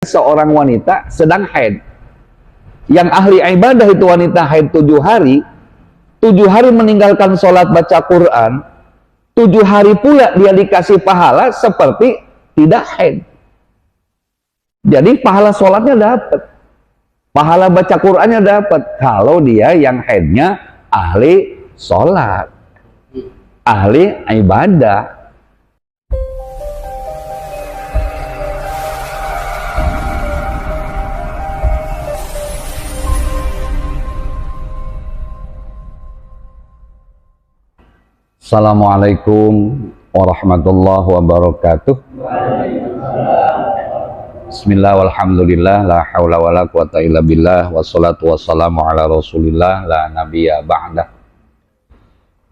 seorang wanita sedang haid. Yang ahli ibadah itu wanita haid 7 hari, 7 hari meninggalkan sholat baca Quran, 7 hari pula dia dikasih pahala seperti tidak haid. Jadi pahala sholatnya dapat, pahala baca Qurannya dapat, kalau dia yang haidnya ahli sholat, ahli ibadah. Assalamualaikum warahmatullahi wabarakatuh. Bismillah walhamdulillah la haula wala quwata illa billah wassalatu wassalamu ala rasulillah la nabiyya ba'dah.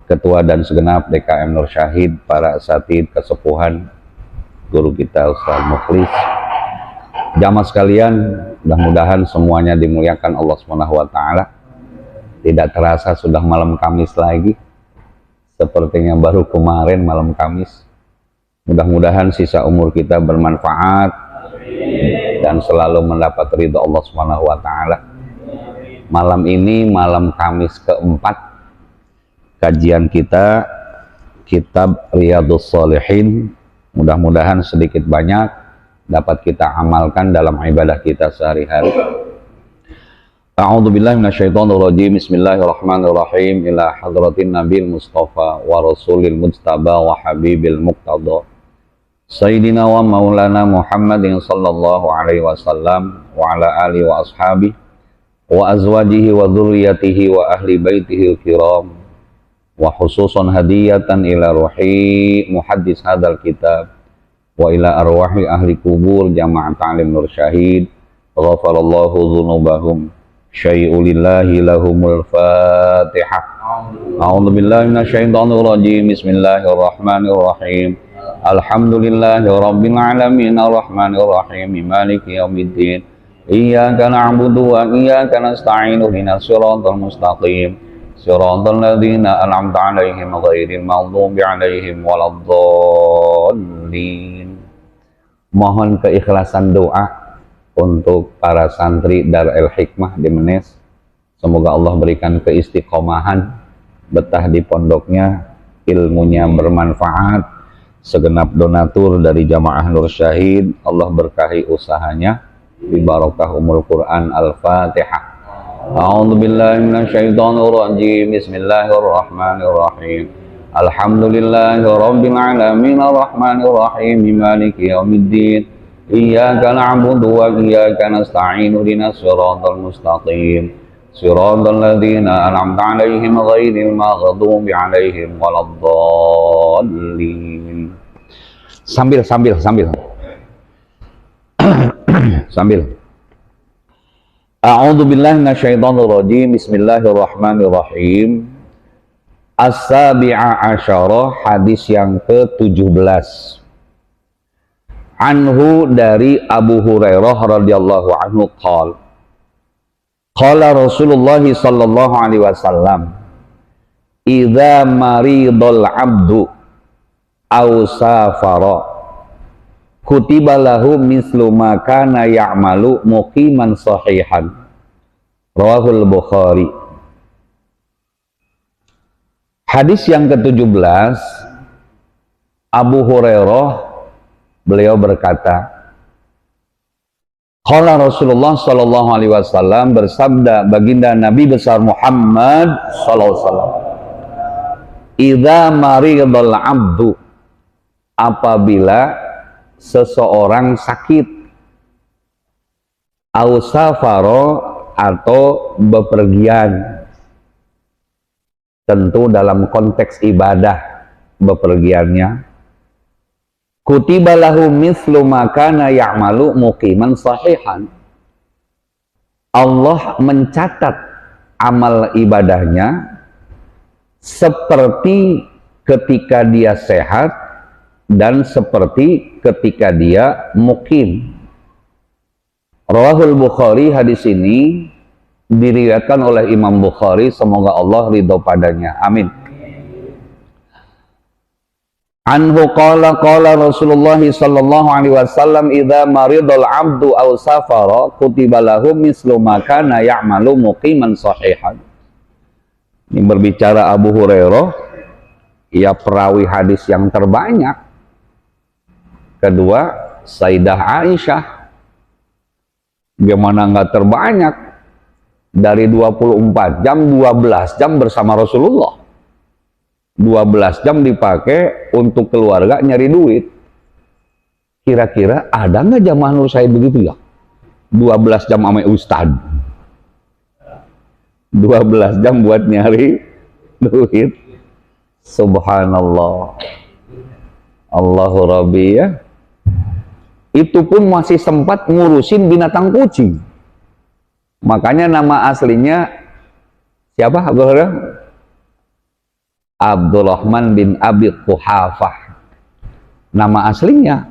Ketua dan segenap DKM Nur Syahid, para asatid kesepuhan, guru kita Ustaz Mukhlis, jamaah sekalian, mudah-mudahan semuanya dimuliakan Allah SWT. Tidak terasa sudah malam Kamis lagi, sepertinya baru kemarin malam Kamis. Mudah-mudahan sisa umur kita bermanfaat dan selalu mendapat ridha Allah SWT. Malam ini malam Kamis keempat kajian kita kitab Riyadhus Shalihin. Mudah-mudahan sedikit banyak dapat kita amalkan dalam ibadah kita sehari-hari. A'udzubillahi minasyaitonirrajim. Bismillahirrahmanirrahim. Ila hadratin Nabil Mustafa wa Rasulil Mujtaba wa Habibil Muqtada Sayyidina wa Maulana Muhammadin sallallahu alaihi wasallam wa ala alihi wa ashabihi wa azwajihi wa dzurriyyatihi wa ahli baitihi kiram, wa khususan hadiyatan ila ruhi muhaddis hadzal kitab wa ila arwahi ahli kubur jamaah ta'lim Nur Syahid, ghafarallahu dzunubahum. Syai'ulillahi lahumul fatihah. A'udzubillahi minasyaitonirrajim. Bismillahirrahmanirrahim. Alhamdulillahi rabbil alamin arrahmanirrahim maliki yaumiddin. Iyyaka na'budu wa iyyaka nasta'in ihdinas siratal mustaqim siratal ladzina an'amta 'alaihim ghairil maghdubi 'alaihim waladdallin. Mohon keikhlasan doa untuk para santri Darul Hikmah di Menes. Semoga Allah berikan keistiqomahan, betah di pondoknya, ilmunya bermanfaat. Segenap donatur dari jamaah Nur Syahid, Allah berkahi usahanya, bi barakahumul Quran. Al-Fatihah. A'udzubillahi minasyaitonirrajim. Bismillahirrahmanirrahim. Alhamdulillahi rabbil alamin arrahmanirrahim maliki yaumiddin. Iyyaka na'budu wa iyyaka nasta'in ihdinas siratal mustaqim siratal ladzina an'amta 'alaihim ghairil maghdubi 'alaihim waladdallin. Sambil A'udzu billahi minasyaitonir rajim. Bismillahirrahmanirrahim. As-sabi'a asyara, hadis yang ke-17. Anhu, dari Abu Hurairah radhiyallahu anhu, qala Rasulullah sallallahu alaihi wasallam, idza maridul abdu aw safara kutiba lahu mislu ma kana ya'malu muqiman sahihan. Rawahul Bukhari. Hadis yang ke-17, Abu Hurairah, beliau berkata, qala Rasulullah sallallahu alaihi wasallam, bersabda baginda Nabi besar Muhammad sallallahu alaihi wasallam, idza maridul abdu, apabila seseorang sakit, au safaro, atau bepergian, tentu dalam konteks ibadah bepergiannya, kutiba lahu mislu ma kana ya'malu muqiman sahihan. Allah mencatat amal ibadahnya seperti ketika dia sehat dan seperti ketika dia mukim. Rawahul Bukhari. Hadis ini diriwayatkan oleh Imam Bukhari, semoga Allah ridho padanya, amin. Anhu qala Rasulullah sallallahu alaihi wasallam idza maridal 'abdu aw safara kutiba lahu mislu ma kana ya'malu muqiman sahihan. Ini berbicara Abu Hurairah, ia perawi hadis yang terbanyak. Kedua, Sayyidah Aisyah. Gimana nggak terbanyak? Dari 24 jam, 12 jam bersama Rasulullah. 12 jam dipakai untuk keluarga nyari duit. Kira-kira ada nggak jamaah Nur Syahid begitu ya? 12 jam sama Ustad. 12 jam buat nyari duit. Subhanallah. Allahu Rabbi ya. Itu pun masih sempat ngurusin binatang kucing. Makanya nama aslinya siapa? Abdurrahman bin Abi Quhafah. Nama aslinya.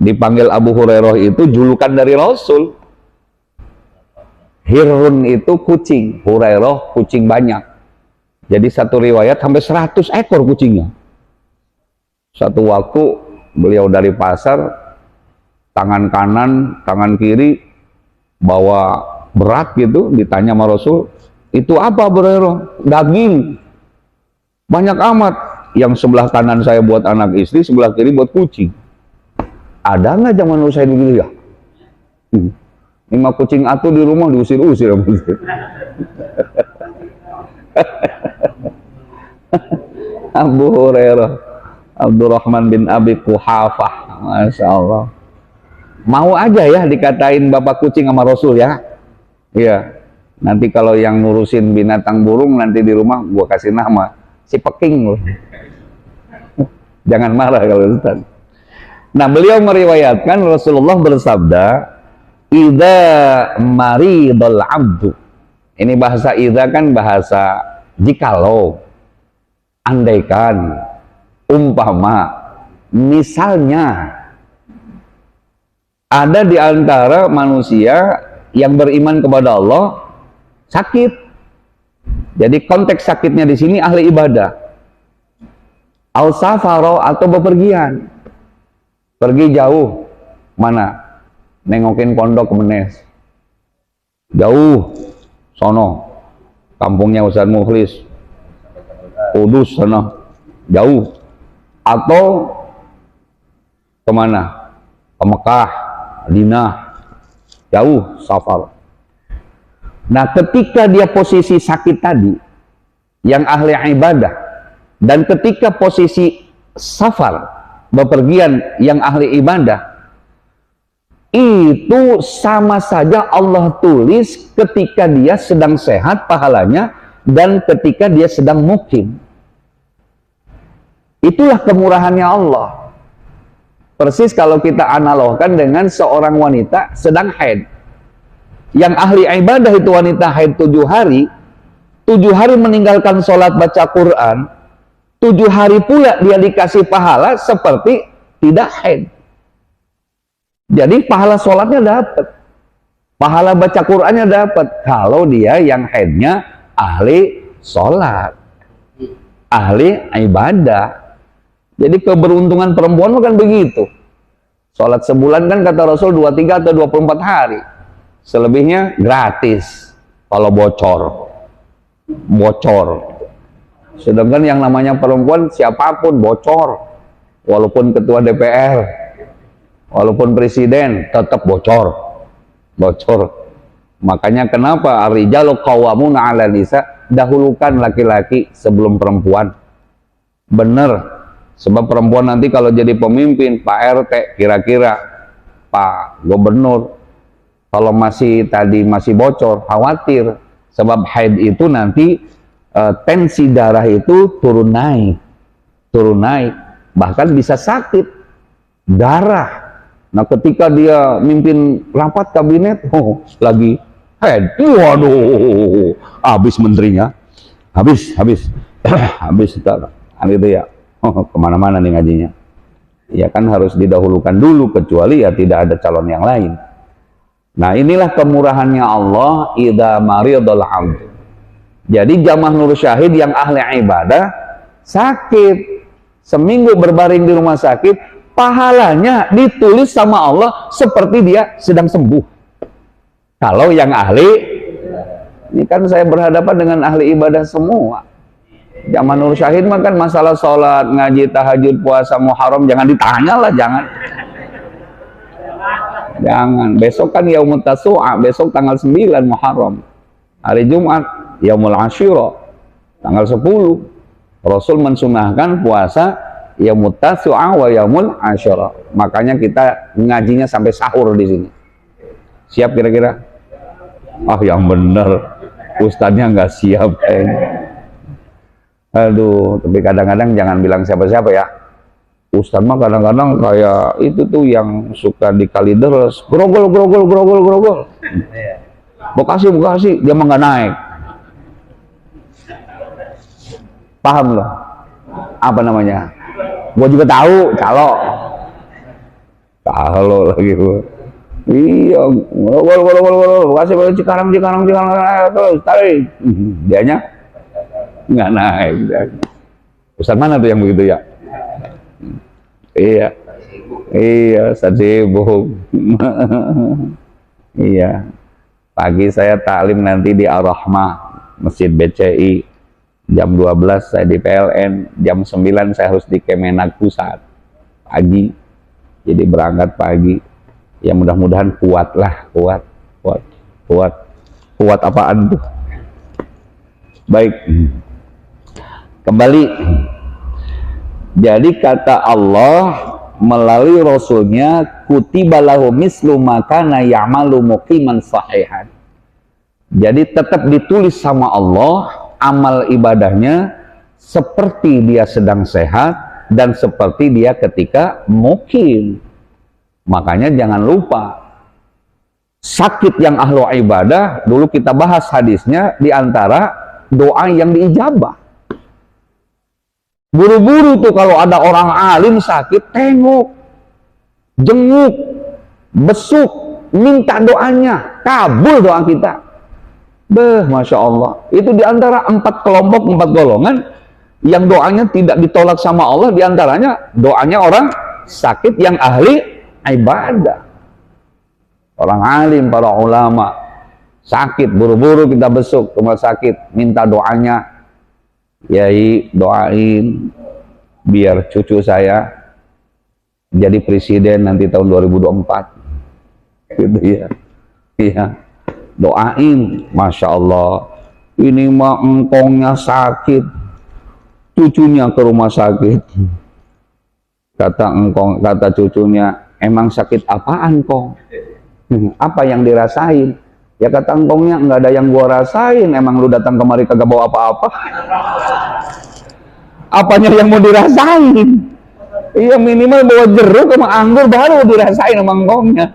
Dipanggil Abu Hurairah itu julukan dari Rasul. Hirun itu kucing, Hurairah kucing banyak. Jadi satu riwayat sampai 100 ekor kucingnya. Satu waktu beliau dari pasar, tangan kanan, tangan kiri bawa berat gitu, ditanya sama Rasul, itu apa Hurairah? Daging. Banyak amat. Yang sebelah kanan saya buat anak istri, sebelah kiri buat kucing. Ada nggak zaman Nur Syahid begitu ya? 5 kucing atuh di rumah diusir-usir. Abu Hurairah, Abdurrahman bin Abi Quhafah, Masya Allah. Mau aja ya dikatain bapak kucing sama Rasul ya. Iya. Nanti kalau yang ngurusin binatang burung nanti di rumah gua kasih nama si Peking loh. Jangan marah kalau Ustaz. Nah, beliau meriwayatkan Rasulullah bersabda, "Idza maridul 'abdu." Ini bahasa idza kan bahasa jikalau, andaikan, umpama, misalnya ada di antara manusia yang beriman kepada Allah sakit. Jadi konteks sakitnya di sini ahli ibadah. Al-safaro atau bepergian. Pergi jauh. Mana? Nengokin pondok ke Menes. Jauh. Sono. Kampungnya Ustaz Mukhlis. Kudus sana. Jauh. Atau kemana? Ke Mekah, Madinah. Jauh, safar. Nah, ketika dia posisi sakit tadi, yang ahli ibadah, dan ketika posisi safar, bepergian yang ahli ibadah, itu sama saja Allah tulis ketika dia sedang sehat pahalanya, dan ketika dia sedang mukim. Itulah kemurahannya Allah. Persis kalau kita analogkan dengan seorang wanita sedang haid. Yang ahli ibadah itu wanita haid 7 hari, 7 hari meninggalkan sholat baca Quran, 7 hari pula dia dikasih pahala seperti tidak haid. Jadi pahala sholatnya dapat, pahala baca Qurannya dapat, kalau dia yang haidnya ahli sholat, ahli ibadah. Jadi keberuntungan perempuan bukan begitu. Sholat sebulan kan kata Rasul 23 atau 24 hari. Selebihnya gratis kalau bocor. Sedangkan yang namanya perempuan siapapun bocor. Walaupun ketua DPR, walaupun presiden, tetap bocor. Makanya kenapa ar-rijalu qawwamuna 'alan nisa, dahulukan laki-laki sebelum perempuan. Bener. Sebab perempuan nanti kalau jadi pemimpin, Pak RT, kira-kira Pak Gubernur, kalau masih bocor, khawatir. Sebab haid itu nanti tensi darah itu turun naik, bahkan bisa sakit darah. Nah, ketika dia mimpin rapat kabinet, lagi haid, waduh, habis menterinya, habis gitu ya. Kemana-mana nih ngajinya. Ya kan harus didahulukan dulu, kecuali ya tidak ada calon yang lain. Nah, inilah kemurahannya Allah, idza maridul 'abd. Jadi jamaah Nur Syahid yang ahli ibadah sakit, seminggu berbaring di rumah sakit, pahalanya ditulis sama Allah seperti dia sedang sembuh. Kalau yang ahli, ini kan saya berhadapan dengan ahli ibadah semua. Zaman Nur Syahid mah kan masalah sholat, ngaji, tahajud, puasa, Muharram jangan ditanya lah, jangan. Jangan. Besok kan Yaumut Tasu'a, besok tanggal 9 Muharram. Hari Jumat Yaumul Asyura, tanggal 10. Rasul mensunahkan puasa Yaumut Tasu'a wa Yaumul Asyura. Makanya kita ngajinya sampai sahur di sini. Siap kira-kira? Ah, yang bener. Ustadznya nggak siap kayaknya. Aduh, tapi kadang-kadang jangan bilang siapa-siapa ya. Ustadz mah kadang-kadang kayak itu tuh yang suka di Kalideres, grogol. Bekasi, dia mah nggak naik. Paham loh? Apa namanya? Gua juga tahu, calo lagi gua. Iya, grogol, Bekasi, Cikarang, terus tarik. Dianya nggak naik. Ustadz mana tuh yang begitu ya? Iya, Ustadz sibuk. Iya, pagi saya taklim nanti di Ar-Rahmah Masjid BCI, jam 12 saya di PLN, jam 9 saya harus di Kemenak Pusat pagi, jadi berangkat pagi. Ya mudah-mudahan kuat lah, kuat apaan tuh. Baik, kembali. Jadi kata Allah melalui Rasulnya, kutiba lahu mislu makana ya'malu muqiman sahihan. Jadi tetap ditulis sama Allah amal ibadahnya seperti dia sedang sehat dan seperti dia ketika mukim. Makanya jangan lupa, sakit yang ahlu ibadah, dulu kita bahas hadisnya, diantara doa yang diijabah. Buru-buru tuh kalau ada orang alim sakit, tengok, jenguk, besuk, minta doanya, kabul doa kita. Masya Allah. Itu diantara 4 kelompok, 4 golongan yang doanya tidak ditolak sama Allah. Diantaranya doanya orang sakit yang ahli ibadah. Orang alim, para ulama sakit, buru-buru kita besuk ke rumah sakit, minta doanya. Yai, doain biar cucu saya jadi presiden nanti tahun 2024 gitu ya. Iya, doain. Masya Allah, ini mah engkongnya sakit, cucunya ke rumah sakit. Kata cucunya, emang sakit apaan kong? Apa yang dirasain? Ya kata engkongnya, nggak ada yang gua rasain, emang lu datang kemari kagak bawa apa-apa. Apanya yang mau dirasain? Iya, minimal bawa jeruk sama anggur baru dirasain sama engkongnya.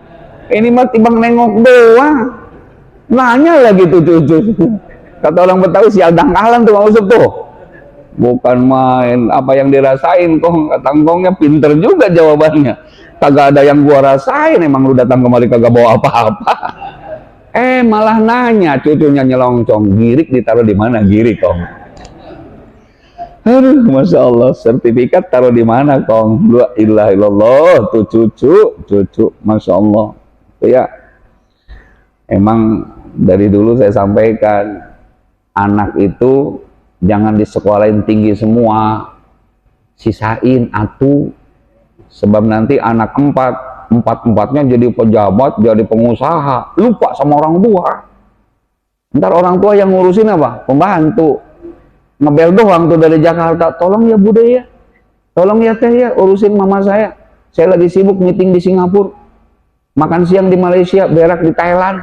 Ini mah timbang nengok doang. Nanya lagi tuh cucu. Kata orang Betawi, sial dangkalan tuh Pak Usep tuh. Bukan main, apa yang dirasain kong. Kata engkongnya, pinter juga jawabannya. Kagak ada yang gua rasain, emang lu datang kemari kagak bawa apa-apa. Malah nanya cucunya nyelongcong, girik ditaruh di mana? Girik kong. Aduh, Masya Allah, sertifikat taruh di mana kong? La ilaha illallah, tuh cucu, Masya Allah. Ya, emang dari dulu saya sampaikan, anak itu jangan disekolahin tinggi semua, sisain atuh, sebab nanti anak empat-empatnya jadi pejabat, jadi pengusaha, lupa sama orang tua. Ntar orang tua yang ngurusin apa? Pembantu. Ngebel doang tuh dari Jakarta, tolong ya Bude ya, tolong ya Teh ya, urusin mama saya lagi sibuk meeting di Singapura, makan siang di Malaysia, berak di Thailand.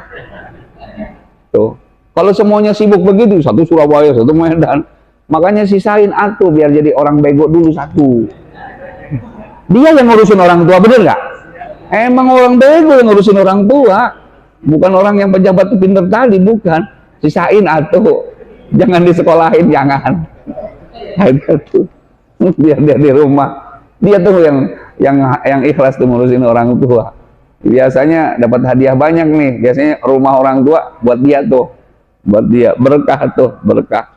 Tuh, kalau semuanya sibuk begitu, satu Surabaya, satu Medan, makanya sisain atuh biar jadi orang bego dulu satu. Dia yang ngurusin orang tua, bener nggak? Emang orang bego yang ngurusin orang tua, bukan orang yang pejabat itu pinter tadi, bukan. Sisain atuh, jangan disekolahin, jangan. Itu biar dia di rumah, dia tuh yang ikhlas tuh ngurusin orang tua. Biasanya dapat hadiah banyak nih, biasanya rumah orang tua buat dia tuh, buat dia berkah tuh, berkah.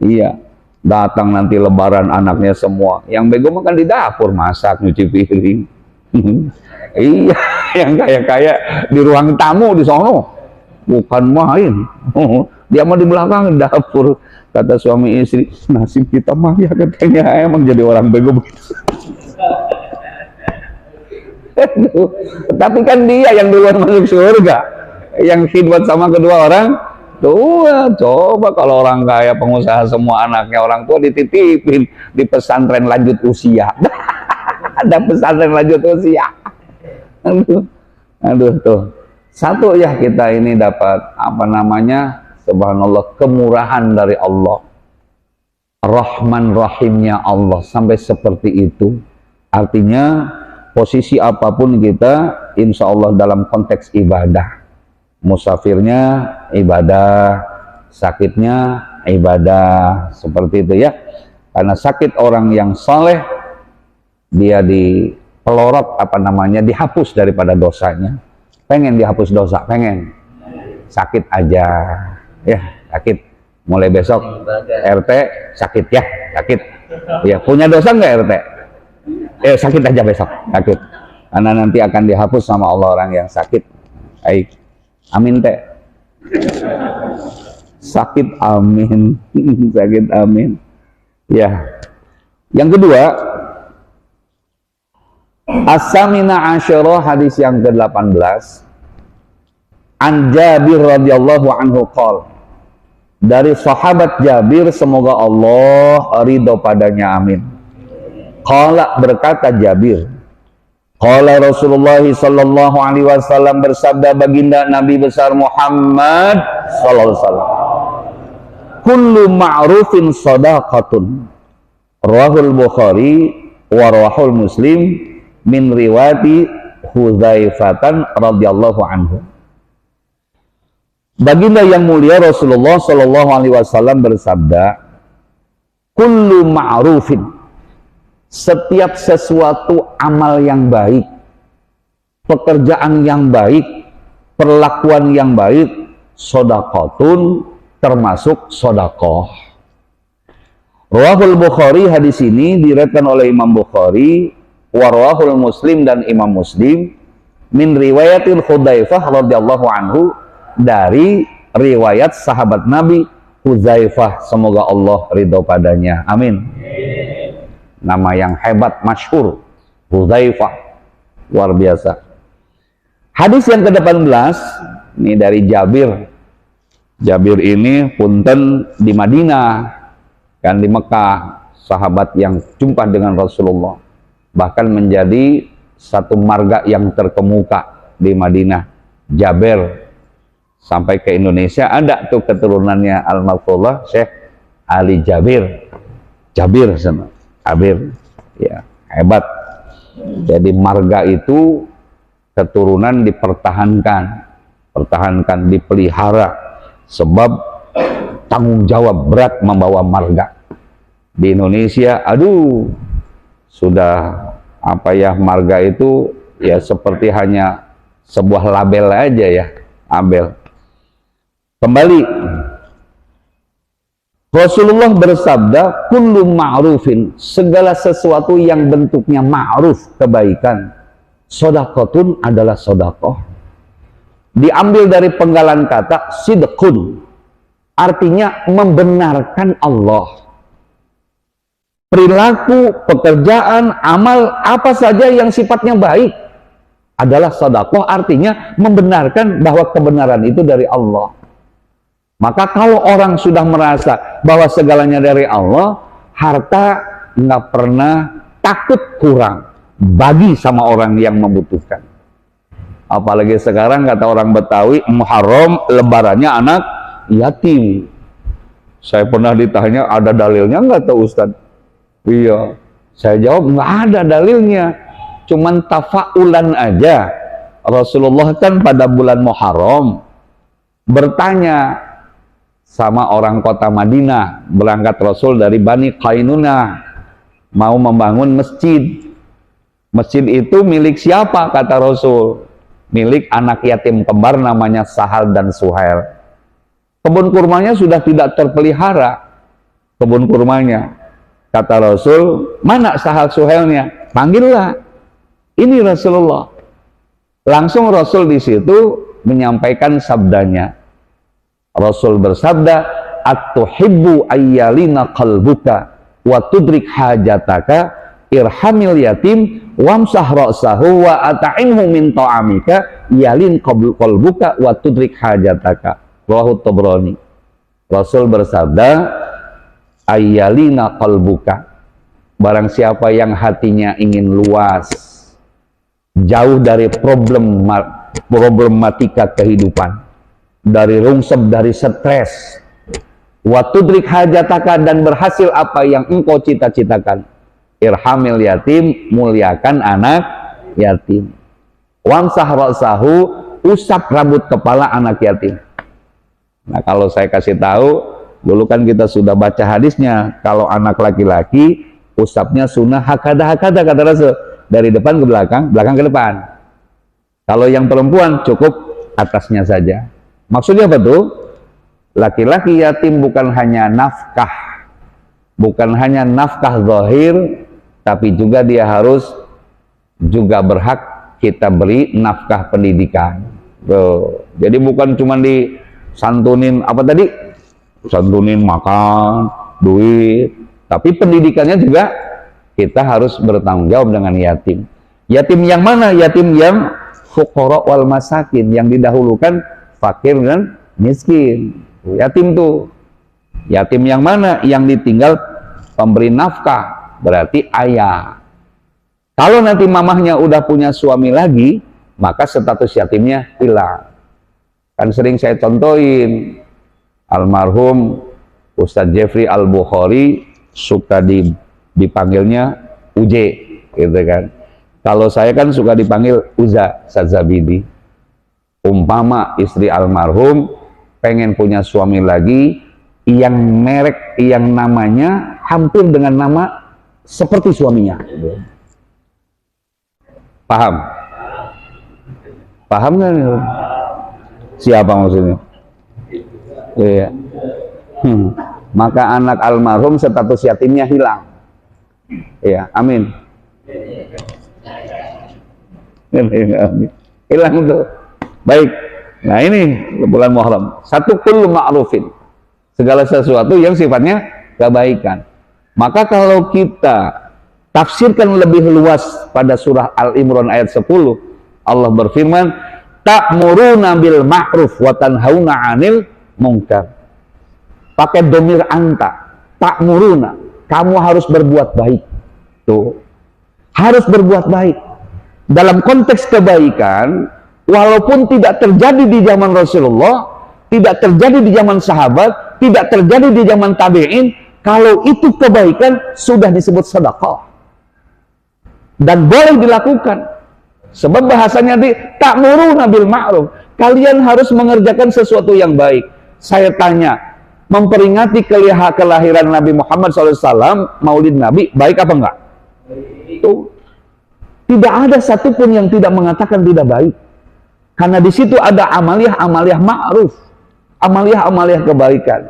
Iya, Datang nanti lebaran anaknya semua. Yang bego makan di dapur, masak, nyuci piring. Iya, yang kaya-kaya di ruang tamu di sono. Bukan main. Dia mah di belakang dapur. Kata suami istri, nasib kita mah ya katanya emang jadi orang bego begitu. Tapi kan dia yang duluan masuk surga, yang khidmat sama kedua orang tua. Coba kalau orang kaya pengusaha semua anaknya orang tua dititipin di pesantren lanjut usia. Ada pesantren lanjut usia. Aduh tuh. Satu ya, kita ini dapat apa namanya, subhanallah, kemurahan dari Allah, Rahman Rahimnya Allah sampai seperti itu. Artinya posisi apapun kita, insya Allah dalam konteks ibadah, musafirnya ibadah, sakitnya ibadah, seperti itu ya. Karena sakit orang yang saleh, dia dipelorot apa namanya, dihapus daripada dosanya. Pengen dihapus dosa, pengen sakit aja ya, sakit mulai besok RT sakit ya, sakit ya, punya dosa nggak RT? Sakit aja besok, sakit, karena nanti akan dihapus sama Allah orang yang sakit. Baik, amin teh, sakit amin. Sakit amin ya. Yang kedua, As-samina asyara, hadis yang ke-18, An Jabir radhiyallahu anhu qol, dari sahabat Jabir, semoga Allah ridho padanya, amin. Qala, berkata Jabir, qala Rasulullah sallallahu alaihi wasallam, bersabda baginda Nabi besar Muhammad sallallahu alaihi wasallam, kullu ma'rufin shadaqatun, rawahul Bukhari wa rawahul Muslim min riwayati Hudzaifatan radhiyallahu anhu. Baginda yang mulia Rasulullah sallallahu alaihi wasallam bersabda, kullu ma'rufin, setiap sesuatu amal yang baik, pekerjaan yang baik, perlakuan yang baik, shadaqatun, termasuk sedekah. Rawahul Bukhari, hadis ini diriwayatkan oleh Imam Bukhari, warwahul Muslim, dan Imam Muslim, min riwayatil Hudzaifah radhiyallahu anhu, dari riwayat sahabat Nabi Hudzaifah, semoga Allah ridho padanya, amin. Nama yang hebat, masyhur, Hudzaifah, luar biasa. Hadis yang ke-18 ini dari Jabir. Jabir ini punten di Madinah, kan, di Mekah, sahabat yang jumpa dengan Rasulullah, bahkan menjadi satu marga yang terkemuka di Madinah. Jabir sampai ke Indonesia, ada tuh keturunannya Al-Maghfurullah Syekh Ali Jabir. Jabir sama Jabir ya, hebat. Jadi marga itu keturunan dipertahankan, dipelihara, sebab tanggung jawab berat membawa marga di Indonesia. Aduh, sudah apa ya, marga itu ya seperti hanya sebuah label aja ya, label. Kembali, Rasulullah bersabda, kullu ma'rufin, segala sesuatu yang bentuknya ma'ruf, kebaikan, shadaqatun, adalah sedekah. Diambil dari penggalan kata sidqun, artinya membenarkan Allah. Perilaku, pekerjaan, amal, apa saja yang sifatnya baik adalah sedekah, artinya membenarkan bahwa kebenaran itu dari Allah. Maka kalau orang sudah merasa bahwa segalanya dari Allah, harta nggak pernah takut kurang bagi sama orang yang membutuhkan. Apalagi sekarang kata orang Betawi, Muharram lebarannya anak yatim. Saya pernah ditanya, ada dalilnya nggak tuh Ustadz? Iya, saya jawab nggak ada dalilnya, cuman tafaulan aja. Rasulullah kan pada bulan Muharram bertanya sama orang kota Madinah, berangkat Rasul dari Bani Qainunah, mau membangun masjid. Masjid itu milik siapa? Kata Rasul, milik anak yatim kembar namanya Sahal dan Suhail. Kebun kurmanya sudah tidak terpelihara, kebun kurmanya. Kata Rasul, mana Sahal Suhailnya? Panggillah. Ini Rasulullah. Langsung Rasul di situ menyampaikan sabdanya. Rasul bersabda, "At-tuhibbu ayyalina qalbuka wa tudrik hajataka irhamil yatim wamsah ra'sahu wa ata'inhu min ta'amika yalin qalbuka wa tudrik hajataka." Rawahu Tabrani. Rasul bersabda, ayyalina qalbuka, barang siapa yang hatinya ingin luas, jauh dari problematika kehidupan, dari rungsep, dari stres, wa tudrik hajataka, dan berhasil apa yang engkau cita-citakan, irhamil yatim, muliakan anak yatim, wamsah ra'sahu, usap rambut kepala anak yatim. Nah, kalau saya kasih tahu, dulu kan kita sudah baca hadisnya, kalau anak laki-laki usapnya sunnah hakada kata Rasul, dari depan ke belakang, belakang ke depan. Kalau yang perempuan cukup atasnya saja. Maksudnya apa tuh? Laki-laki yatim bukan hanya nafkah, bukan hanya nafkah zahir, tapi juga dia harus juga berhak kita beri nafkah pendidikan. Tuh. Jadi bukan cuma disantunin apa tadi? Santunin makan, duit, tapi pendidikannya juga kita harus bertanggung jawab dengan yatim. Yatim yang mana? Yatim yang fuqara wal masakin, yang didahulukan fakir dan miskin. Yatim tuh. Yatim yang mana? Yang ditinggal pemberi nafkah, berarti ayah. Kalau nanti mamahnya udah punya suami lagi, maka status yatimnya hilang. Kan sering saya contohin, almarhum Ustadz Jeffrey Al-Bukhari suka dipanggilnya UJ, gitu kan. Kalau saya kan suka dipanggil Uza Sazabidi. Umpama istri almarhum pengen punya suami lagi yang merek, yang namanya hampir dengan nama seperti suaminya. Paham? Paham kan? Siapa maksudnya? Iya. Maka anak almarhum status yatimnya hilang. Iya, amin. Hilang tuh. Baik. Nah, ini bulan Muharram. Satu, kullu ma'rufin, segala sesuatu yang sifatnya kebaikan. Maka kalau kita tafsirkan lebih luas pada surah Al-Imran ayat 10, Allah berfirman, ta'muruna bil ma'ruf wa tanhauna 'anil munkar. Pakai domir anta, ta'muruna, kamu harus berbuat baik. Tuh. Harus berbuat baik. Dalam konteks kebaikan, walaupun tidak terjadi di zaman Rasulullah, tidak terjadi di zaman sahabat, tidak terjadi di zaman tabi'in, kalau itu kebaikan sudah disebut sedekah dan boleh dilakukan. Sebab bahasanya di ta'muruna bil ma'ruf, kalian harus mengerjakan sesuatu yang baik. Saya tanya, memperingati kelahiran Nabi Muhammad SAW, Maulid Nabi, baik apa enggak? Itu tidak ada satupun yang tidak mengatakan tidak baik. Karena di situ ada amaliyah-amaliyah ma'ruf, amaliyah-amaliyah kebaikan.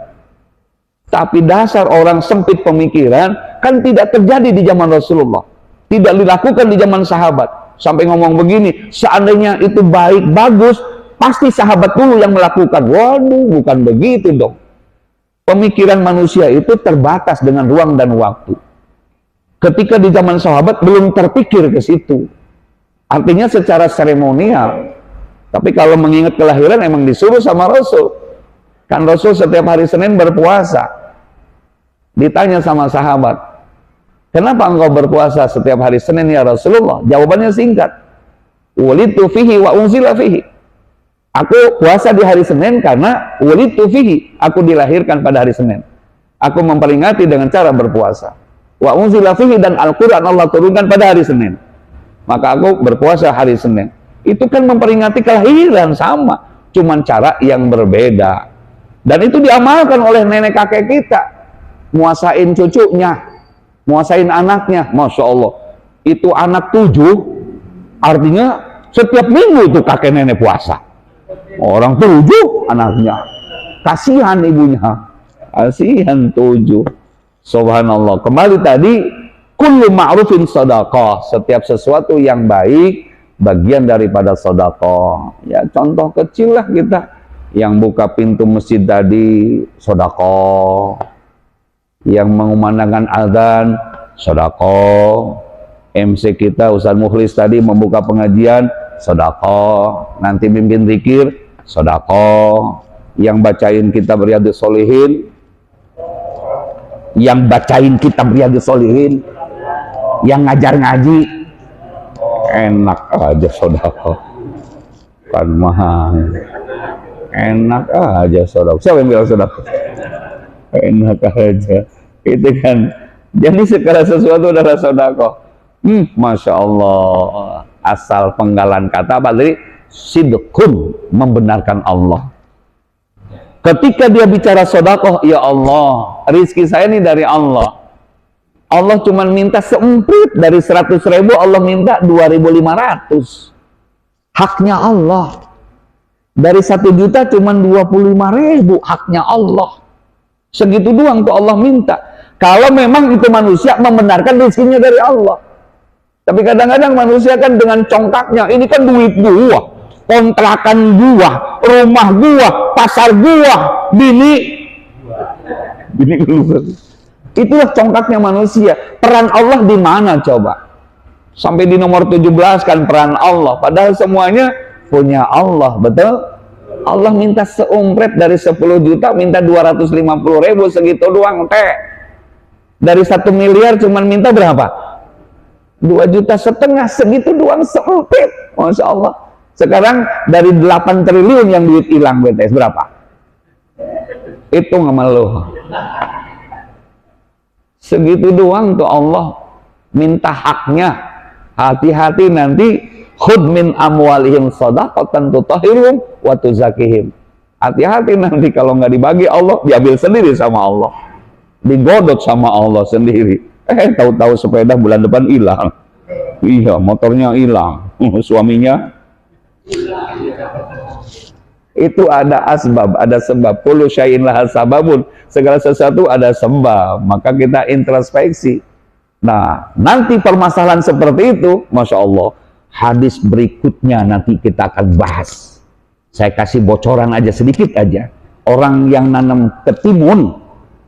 Tapi dasar orang sempit pemikiran, kan tidak terjadi di zaman Rasulullah, tidak dilakukan di zaman sahabat. Sampai ngomong begini, seandainya itu baik, bagus, pasti sahabat dulu yang melakukan. Waduh, bukan begitu dong. Pemikiran manusia itu terbatas dengan ruang dan waktu. Ketika di zaman sahabat belum terpikir ke situ. Artinya secara seremonial. Tapi kalau mengingat kelahiran emang disuruh sama Rasul. Kan Rasul setiap hari Senin berpuasa. Ditanya sama sahabat, kenapa engkau berpuasa setiap hari Senin ya Rasulullah? Jawabannya singkat, wulidtu fihi wa unzila fihi. Aku puasa di hari Senin karena wulidtu fihi, aku dilahirkan pada hari Senin. Aku memperingati dengan cara berpuasa. Wa unzila fihi, dan Al-Quran Allah turunkan pada hari Senin. Maka aku berpuasa hari Senin. Itu kan memperingati kelahiran sama, cuman cara yang berbeda. Dan itu diamalkan oleh nenek kakek kita, muasain cucunya, muasain anaknya. Masya Allah, itu anak 7, artinya setiap minggu itu kakek nenek puasa. Orang 7 anaknya, kasihan ibunya, kasihan 7. Subhanallah. Kembali tadi, kullu ma'rufin sedekah. Setiap sesuatu yang baik bagian daripada sedekah. Ya, contoh kecil lah kita yang buka pintu masjid tadi sedekah. Yang mengumandangkan azan sedekah. MC kita Ustaz Mukhlis tadi membuka pengajian sedekah. Nanti mimpin zikir sedekah. Yang bacain kitab Riyadhus Shalihin, yang bacain kitab Riyadhus Shalihin, yang ngajar ngaji, enak aja sedekah. Kan mahal. Enak aja sedekah. Siapa yang bilang sedekah? Enak aja. Itu kan. Jadi segala sesuatu adalah sedekah. Masya Allah. Asal penggalan kata apa tadi? Sidqun, membenarkan Allah. Ketika dia bicara sedekah, ya Allah, rizki saya ini dari Allah. Allah cuma minta seemprit dari 100.000, Allah minta 2.500. Haknya Allah. Dari 1 juta cuma 25.000, haknya Allah. Segitu doang tuh Allah minta. Kalau memang itu manusia membenarkan rizkinya dari Allah. Tapi kadang-kadang manusia kan dengan congkaknya, ini kan duit gua, kontrakan gua, rumah gua, pasar gua, bini keluar. Itulah congkaknya manusia. Peran Allah di mana coba? Sampai di nomor 17 kan peran Allah. Padahal semuanya punya Allah, betul? Allah minta seumpret dari 10 juta, minta 250.000, segitu doang teh. Dari 1 miliar cuman minta berapa? 2,5 juta, segitu doang seumpret. Masya Allah. Sekarang dari 8 triliun yang duit hilang BTS berapa? Hitung sama lo. Segitu doang tuh Allah minta haknya. Hati-hati nanti, khud min amwalihim shadaqatan tutahhiruhum wa tuzakihim. Hati-hati nanti kalau nggak dibagi Allah, diambil sendiri sama Allah, digodot sama Allah sendiri. Tahu-tahu sepeda bulan depan hilang. Iya, motornya hilang, suaminya. Itu ada asbab, ada sebab. Kullu syai'in laha sababun. Segala sesuatu ada sebab. Maka kita introspeksi. Nah, nanti permasalahan seperti itu, Masya Allah, hadis berikutnya nanti kita akan bahas. Saya kasih bocoran aja sedikit aja. Orang yang nanam ketimun,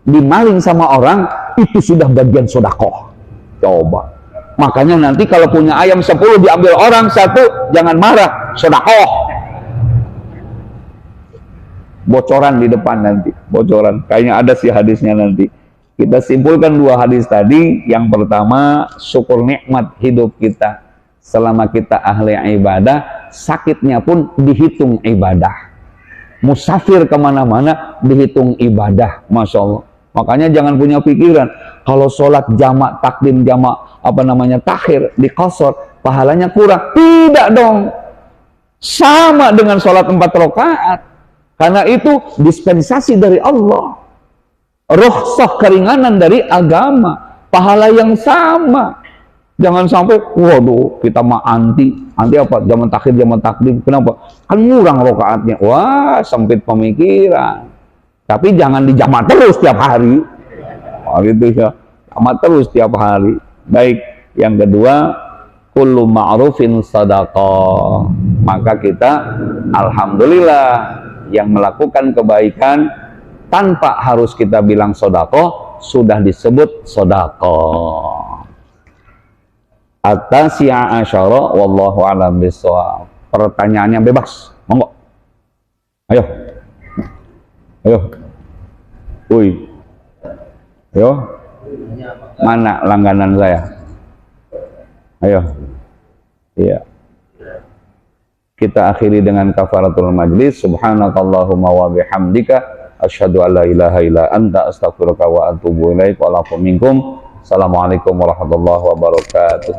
dimaling sama orang, itu sudah bagian sedekah. Coba. Makanya nanti kalau punya ayam 10 diambil orang 1, jangan marah, sedekah. Bocoran di depan nanti, bocoran. Kayaknya ada sih hadisnya nanti. Kita simpulkan 2 hadis tadi. Yang pertama, syukur nikmat hidup kita. Selama kita ahli ibadah, sakitnya pun dihitung ibadah. Musafir kemana-mana dihitung ibadah. Masya Allah. Makanya jangan punya pikiran kalau sholat jamak takdim, jamak takhir di qasar pahalanya kurang. Tidak dong, sama dengan sholat 4 rakaat. Karena itu dispensasi dari Allah, rukhsah keringanan dari agama, pahala yang sama. Jangan sampai waduh kita mah anti apa jamak takhir jamak takdim. Kenapa? Kan kurang rakaatnya. Wah, sempit pemikiran. Tapi jangan dijamak terus tiap hari. Oh, gitu ya. Jamak terus tiap hari. Baik, yang kedua, kullu ma'rufin sadaqah. Maka kita alhamdulillah yang melakukan kebaikan tanpa harus kita bilang sedekah sudah disebut sedekah. At-tasi'a asyara wallahu a'lam bishawab. Pertanyaannya bebas. Monggo. Ayo. Ayo. Woi. Ayo. Mana langganan saya? Ayo. Iya. Kita akhiri dengan kafaratul majlis. Subhanakallahumma wa bihamdika asyhadu an la ilaha illa anta astaghfiruka wa atubu ilaik wa lakum minkum. Assalamualaikum warahmatullahi wabarakatuh.